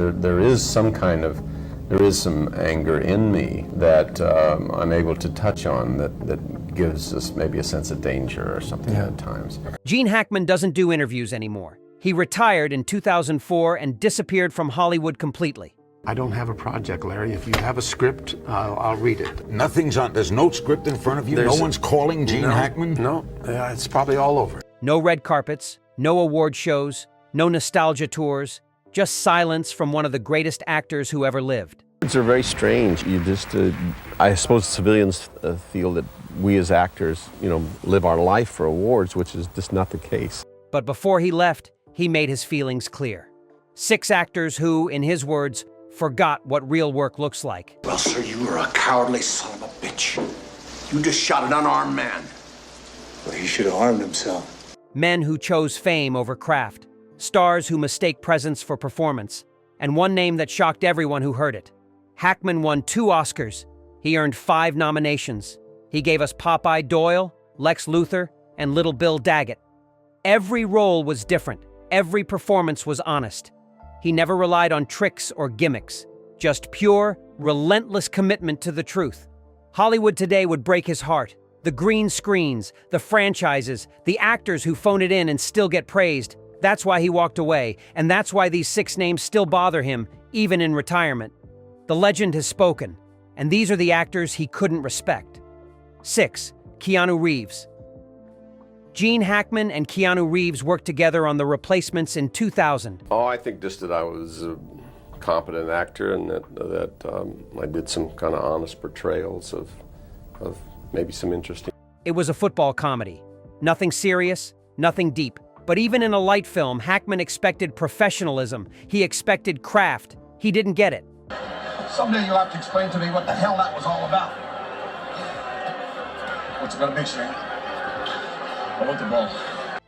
There is some anger in me that I'm able to touch on that gives us maybe a sense of danger or something at times. Gene Hackman doesn't do interviews anymore. He retired in 2004 and disappeared from Hollywood completely. I don't have a project, Larry. If you have a script, I'll read it. There's no script in front of you? No one's calling Gene Hackman? No, it's probably all over. No red carpets, no award shows, no nostalgia tours, just silence from one of the greatest actors who ever lived. It's very strange. I suppose civilians feel that we as actors, live our life for awards, which is just not the case. But before he left, he made his feelings clear. 6 actors who, in his words, forgot what real work looks like. Well, sir, you were a cowardly son of a bitch. You just shot an unarmed man. Well, he should have harmed himself. Men who chose fame over craft, stars who mistake presence for performance, and one name that shocked everyone who heard it. Hackman won 2 Oscars. He earned 5 nominations. He gave us Popeye Doyle, Lex Luthor, and Little Bill Daggett. Every role was different. Every performance was honest. He never relied on tricks or gimmicks, just pure, relentless commitment to the truth. Hollywood today would break his heart. The green screens, the franchises, the actors who phone it in and still get praised. That's why he walked away, and that's why these 6 names still bother him, even in retirement. The legend has spoken, and these are the actors he couldn't respect. 6. Keanu Reeves. Gene Hackman and Keanu Reeves worked together on The Replacements in 2000. Oh, I think just that I was a competent actor and that I did some kind of honest portrayals of maybe some interesting. It was a football comedy. Nothing serious, nothing deep. But even in a light film, Hackman expected professionalism. He expected craft. He didn't get it. Someday you'll have to explain to me what the hell that was all about. What's it gonna be, Shane? I want the ball.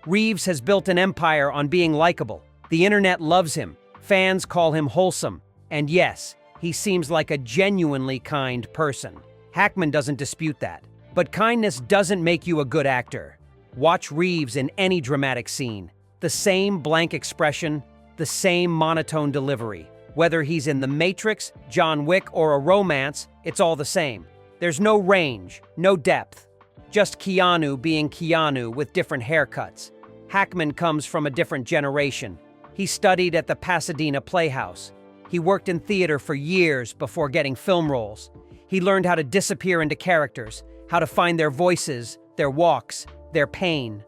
Reeves has built an empire on being likable. The internet loves him. Fans call him wholesome. And yes, he seems like a genuinely kind person. Hackman doesn't dispute that. But kindness doesn't make you a good actor. Watch Reeves in any dramatic scene. The same blank expression, the same monotone delivery. Whether he's in The Matrix, John Wick, or a romance, it's all the same. There's no range, no depth. Just Keanu being Keanu with different haircuts. Hackman comes from a different generation. He studied at the Pasadena Playhouse. He worked in theater for years before getting film roles. He learned how to disappear into characters, how to find their voices, their walks, their pain.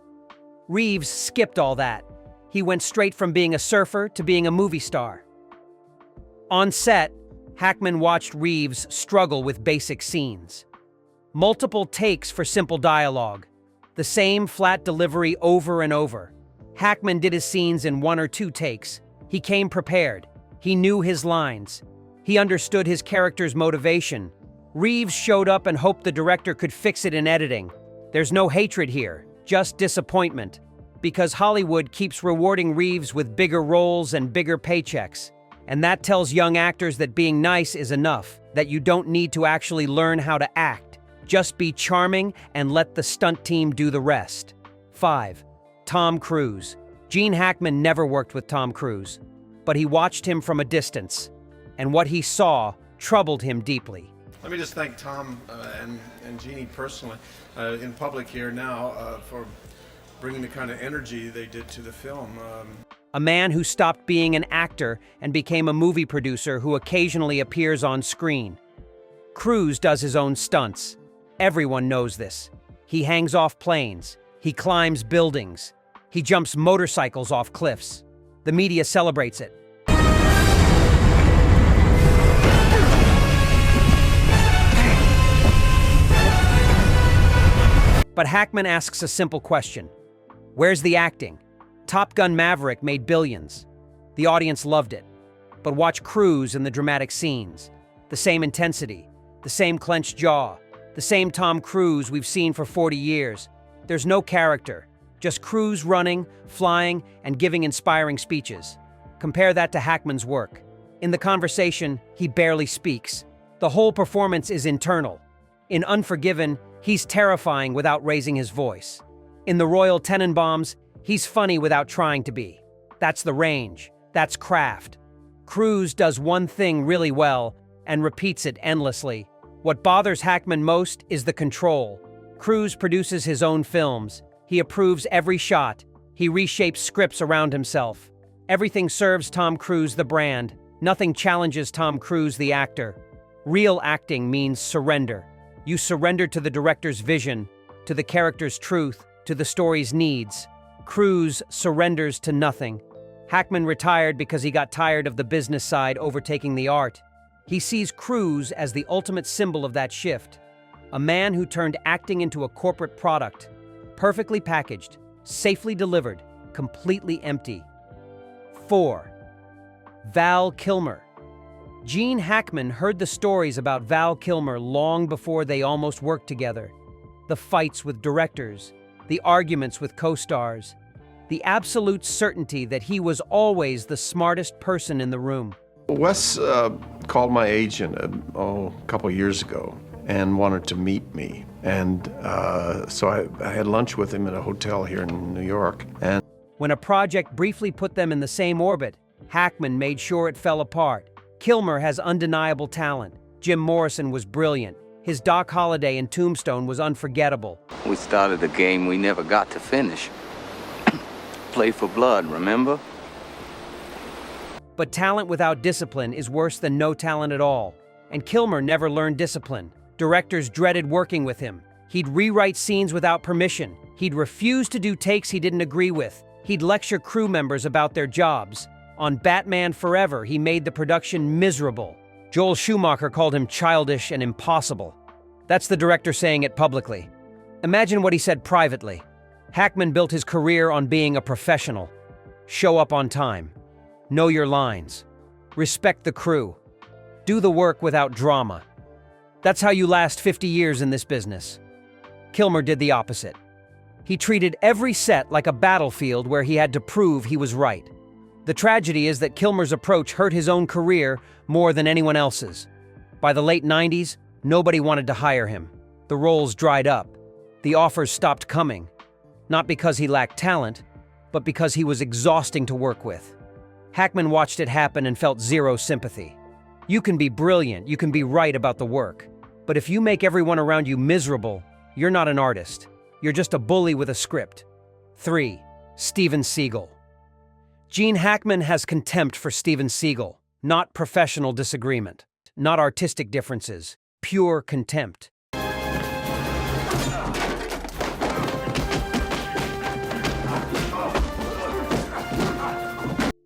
Reeves skipped all that. He went straight from being a surfer to being a movie star. On set, Hackman watched Reeves struggle with basic scenes. Multiple takes for simple dialogue. The same flat delivery over and over. Hackman did his scenes in 1 or 2 takes. He came prepared. He knew his lines. He understood his character's motivation. Reeves showed up and hoped the director could fix it in editing. There's no hatred here, just disappointment. Because Hollywood keeps rewarding Reeves with bigger roles and bigger paychecks. And that tells young actors that being nice is enough, that you don't need to actually learn how to act. Just be charming and let the stunt team do the rest. 5. Tom Cruise. Gene Hackman never worked with Tom Cruise, but he watched him from a distance, and what he saw troubled him deeply. Let me just thank Tom and Jeannie personally in public here now for bringing the kind of energy they did to the film. A man who stopped being an actor and became a movie producer who occasionally appears on screen. Cruise does his own stunts. Everyone knows this. He hangs off planes. He climbs buildings. He jumps motorcycles off cliffs. The media celebrates it. But Hackman asks a simple question. Where's the acting? Top Gun Maverick made billions. The audience loved it. But watch Cruise in the dramatic scenes. The same intensity, the same clenched jaw, the same Tom Cruise we've seen for 40 years. There's no character, just Cruise running, flying, and giving inspiring speeches. Compare that to Hackman's work. In the conversation, he barely speaks. The whole performance is internal. In Unforgiven, he's terrifying without raising his voice. In The Royal Tenenbaums, he's funny without trying to be. That's the range. That's craft. Cruise does one thing really well and repeats it endlessly. What bothers Hackman most is the control. Cruise produces his own films. He approves every shot. He reshapes scripts around himself. Everything serves Tom Cruise the brand. Nothing challenges Tom Cruise the actor. Real acting means surrender. You surrender to the director's vision, to the character's truth, to the story's needs. Cruise surrenders to nothing. Hackman retired because he got tired of the business side overtaking the art. He sees Cruise as the ultimate symbol of that shift. A man who turned acting into a corporate product. Perfectly packaged, safely delivered, completely empty. 4. Val Kilmer. Gene Hackman heard the stories about Val Kilmer long before they almost worked together. The fights with directors, the arguments with co-stars, the absolute certainty that he was always the smartest person in the room. Wes called my agent a couple years ago and wanted to meet me. And so I had lunch with him at a hotel here in New York. And when a project briefly put them in the same orbit, Hackman made sure it fell apart. Kilmer has undeniable talent. Jim Morrison was brilliant. His Doc Holliday in Tombstone was unforgettable. We started a game we never got to finish. Play for blood, remember? But talent without discipline is worse than no talent at all. And Kilmer never learned discipline. Directors dreaded working with him. He'd rewrite scenes without permission. He'd refuse to do takes he didn't agree with. He'd lecture crew members about their jobs. On Batman Forever, he made the production miserable. Joel Schumacher called him childish and impossible. That's the director saying it publicly. Imagine what he said privately. Hackman built his career on being a professional. Show up on time. Know your lines. Respect the crew. Do the work without drama. That's how you last 50 years in this business. Kilmer did the opposite. He treated every set like a battlefield where he had to prove he was right. The tragedy is that Kilmer's approach hurt his own career more than anyone else's. By the late 90s, nobody wanted to hire him. The roles dried up. The offers stopped coming. Not because he lacked talent, but because he was exhausting to work with. Hackman watched it happen and felt zero sympathy. You can be brilliant, you can be right about the work, but if you make everyone around you miserable, you're not an artist. You're just a bully with a script. 3. Steven Seagal. Gene Hackman has contempt for Steven Seagal, not professional disagreement, not artistic differences, pure contempt.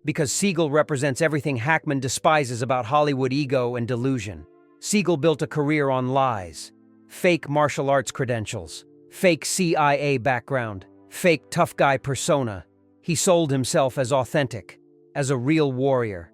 Because Seagal represents everything Hackman despises about Hollywood ego and delusion. Seagal built a career on lies, fake martial arts credentials, fake CIA background, fake tough guy persona. He sold himself as authentic, as a real warrior.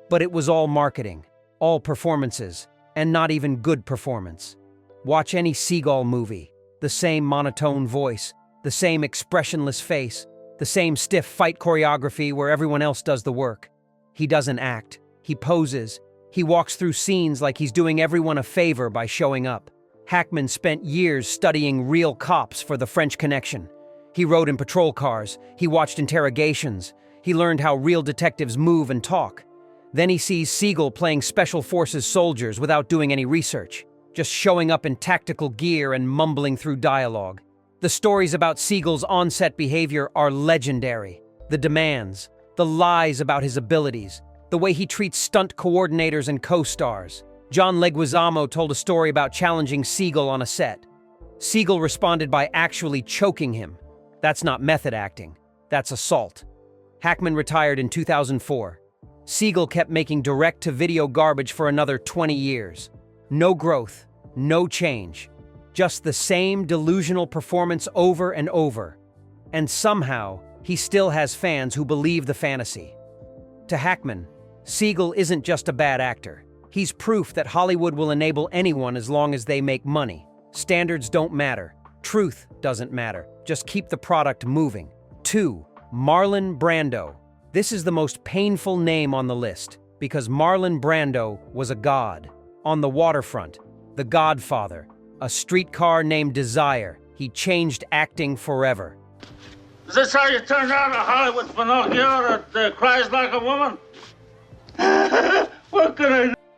But it was all marketing, all performances, and not even good performance. Watch any Seagal movie, the same monotone voice, the same expressionless face, the same stiff fight choreography where everyone else does the work. He doesn't act, he poses, he walks through scenes like he's doing everyone a favor by showing up. Hackman spent years studying real cops for The French Connection. He rode in patrol cars, he watched interrogations, he learned how real detectives move and talk. Then he sees Seagal playing Special Forces soldiers without doing any research, just showing up in tactical gear and mumbling through dialogue. The stories about Seagal's on-set behavior are legendary. The demands, the lies about his abilities, the way he treats stunt coordinators and co-stars. John Leguizamo told a story about challenging Seagal on a set. Seagal responded by actually choking him. That's not method acting. That's assault. Hackman retired in 2004. Seagal kept making direct-to-video garbage for another 20 years. No growth, no change. Just the same delusional performance over and over. And somehow, he still has fans who believe the fantasy. To Hackman, Seagal isn't just a bad actor. He's proof that Hollywood will enable anyone as long as they make money. Standards don't matter. Truth doesn't matter. Just keep the product moving. 2. Marlon Brando. This is the most painful name on the list, because Marlon Brando was a god. On the waterfront, the Godfather, a streetcar named Desire, he changed acting forever. Is this how you turn out a Hollywood Pinocchio that cries like a woman?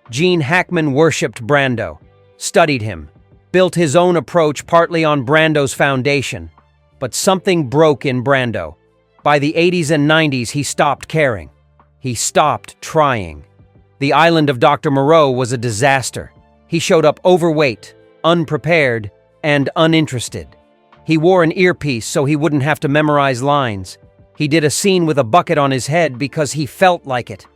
Gene Hackman worshipped Brando, studied him, built his own approach partly on Brando's foundation. But something broke in Brando. By the 80s and 90s, he stopped caring. He stopped trying. The island of Dr. Moreau was a disaster. He showed up overweight, unprepared, and uninterested. He wore an earpiece so he wouldn't have to memorize lines. He did a scene with a bucket on his head because he felt like it.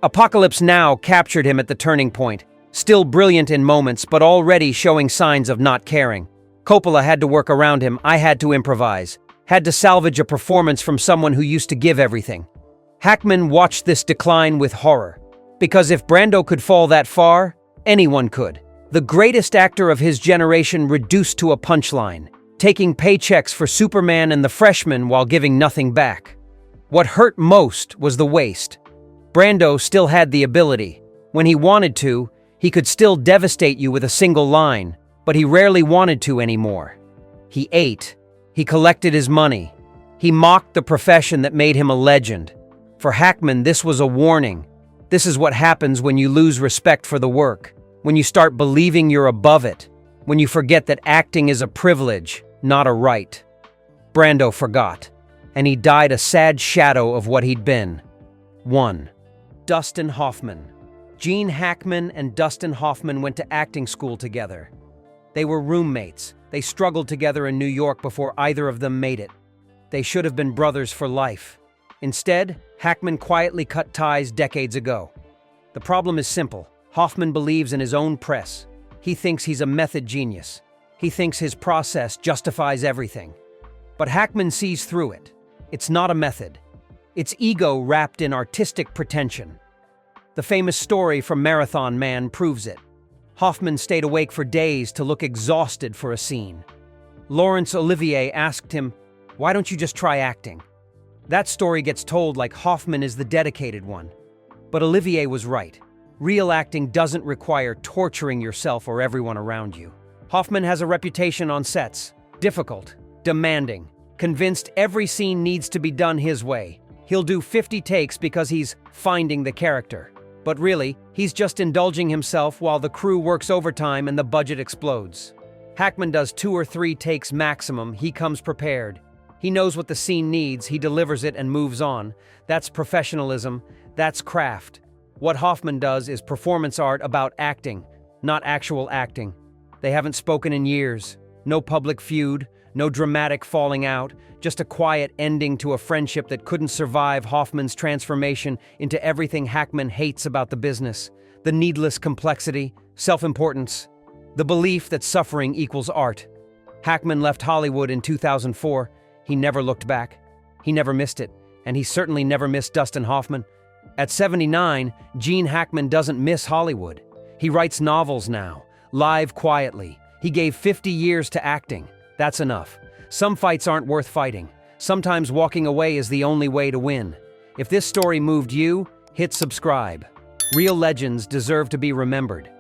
Apocalypse Now captured him at the turning point, still brilliant in moments but already showing signs of not caring. Coppola had to work around him, I had to improvise, had to salvage a performance from someone who used to give everything. Hackman watched this decline with horror, because if Brando could fall that far, anyone could. The greatest actor of his generation reduced to a punchline, taking paychecks for Superman and The Freshman while giving nothing back. What hurt most was the waste. Brando still had the ability. When he wanted to, he could still devastate you with a single line, but he rarely wanted to anymore. He ate. He collected his money. He mocked the profession that made him a legend. For Hackman, this was a warning. This is what happens when you lose respect for the work, when you start believing you're above it, when you forget that acting is a privilege, not a right. Brando forgot, and he died a sad shadow of what he'd been. 1. Dustin Hoffman. Gene Hackman and Dustin Hoffman went to acting school together. They were roommates. They struggled together in New York before either of them made it. They should have been brothers for life. Instead, Hackman quietly cut ties decades ago. The problem is simple. Hoffman believes in his own press. He thinks he's a method genius. He thinks his process justifies everything. But Hackman sees through it. It's not a method. It's ego wrapped in artistic pretension. The famous story from Marathon Man proves it. Hoffman stayed awake for days to look exhausted for a scene. Laurence Olivier asked him, "Why don't you just try acting?" That story gets told like Hoffman is the dedicated one. But Olivier was right. Real acting doesn't require torturing yourself or everyone around you. Hoffman has a reputation on sets. Difficult, demanding, convinced every scene needs to be done his way. He'll do 50 takes because he's finding the character. But really, he's just indulging himself while the crew works overtime and the budget explodes. Hackman does 2 or 3 takes maximum. He comes prepared. He knows what the scene needs, he delivers it and moves on. That's professionalism, that's craft. What Hoffman does is performance art about acting, not actual acting. They haven't spoken in years. No public feud, no dramatic falling out, just a quiet ending to a friendship that couldn't survive Hoffman's transformation into everything Hackman hates about the business. The needless complexity, self-importance, the belief that suffering equals art. Hackman left Hollywood in 2004. He never looked back. He never missed it, and he certainly never missed Dustin Hoffman. At 79, Gene Hackman doesn't miss Hollywood. He writes novels now, live quietly. He gave 50 years to acting. That's enough. Some fights aren't worth fighting. Sometimes walking away is the only way to win. If this story moved you, hit subscribe. Real legends deserve to be remembered.